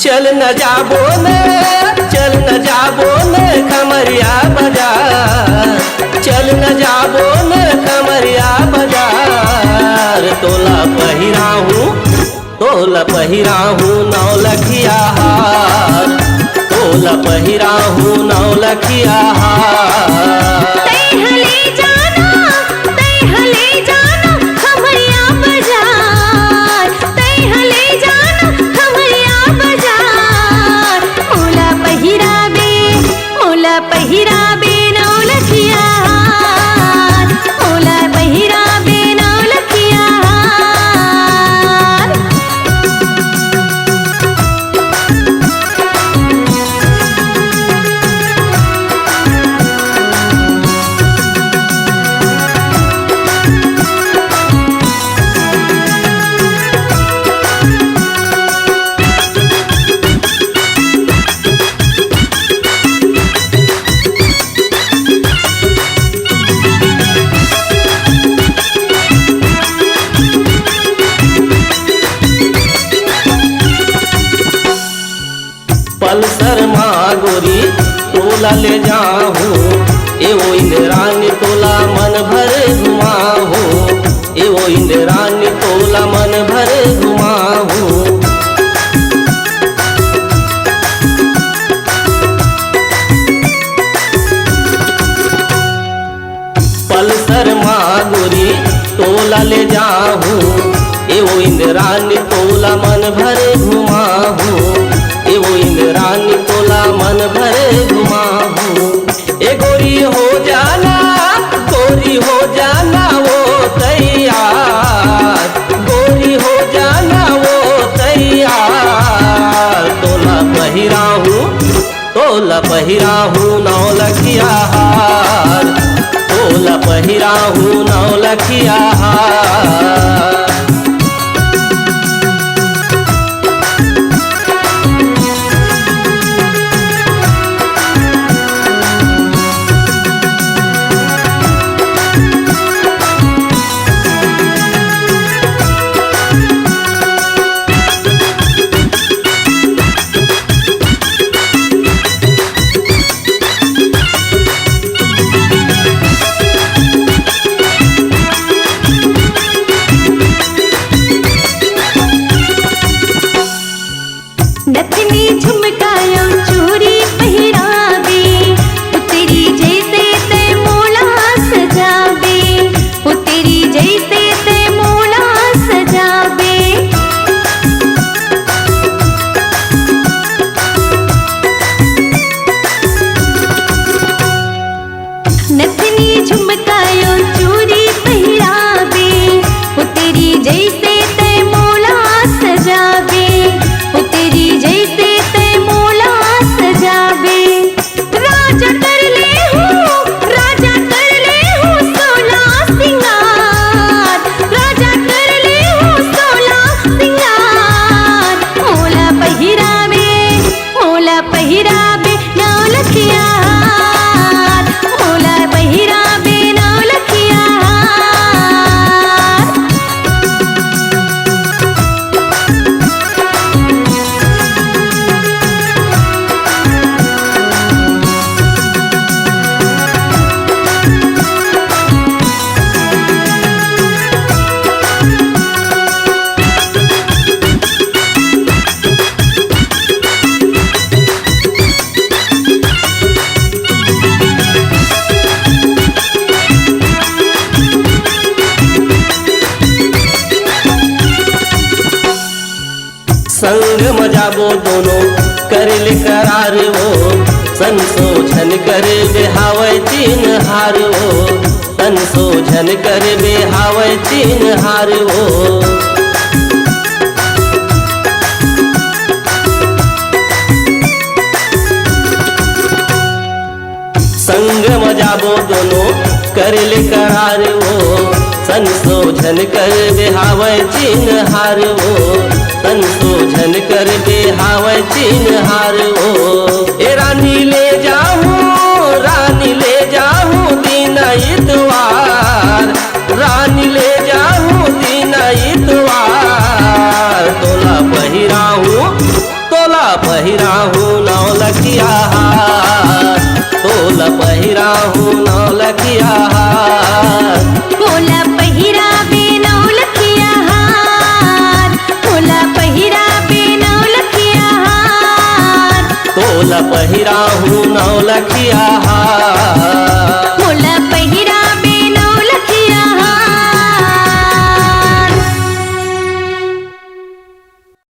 चल न जाबो न खमरिया बाजार, चल न जाबो न खमरिया बाजार। तोला पहिराहूँ नौलखिया हार, तोला पहिराहूँ नौलखिया हार। पहिराबे नौलखिया हार, मोला पहिराबे नौलखिया हार। पल्सर माँ गोरी तोला ले जाहूँ, एवो इंद्रानी तोला मन भर घुमाहूँ, एवो इंद्रानी तोला मन भर घुमाहूँ। पल्सर माँ गोरी तोला ले जाहूँ, एवो इंद्रानी तोला मन भर घुमाहूँ, एवो इंद्रानी तोला मन भरे घुमाहूँ। ए गोरी हो जाना वो तैयार, गोरी हो जाना वो तैयार। तोला पहिराहूँ नौलखिया हार, तोला पहिराहूँ नौलखिया हार। नथनी झुमकायो चूड़ी पहिराबे, उतरी जैसे ते मोला सजाबे, उतरी जैसे ते मोला सजाबे। नथनी झुमकायो चूड़ी पहिराबे, उतरी जैसे ते मोला सजाबे, उतरी जैसे ते मोला सजाबे। राजा कर ले हूँ सोला सिंगार, राजा कर ले हूँ सोला सिंगार। मोला पहिराबे नौलखिया हार, मोला पहिराबे नौलखिया हार। संग मजाबो दोनों कर ले करार वो, संशोधन कर बेहावै तीन हार वो, संशोधन कर बेहावै तीन हार वो। संग मजाबो दोनों कर ले करार वो, संशोधन कर बेहावै तीन हार वो, संशोधन कर बेहावै तीन हार वो। ए रानी ले जाहूँ दिन इतवार, रानी ले जाहूँ दिन इतवार। तोला मोला पहिरा हूँ नौ लखिया हार।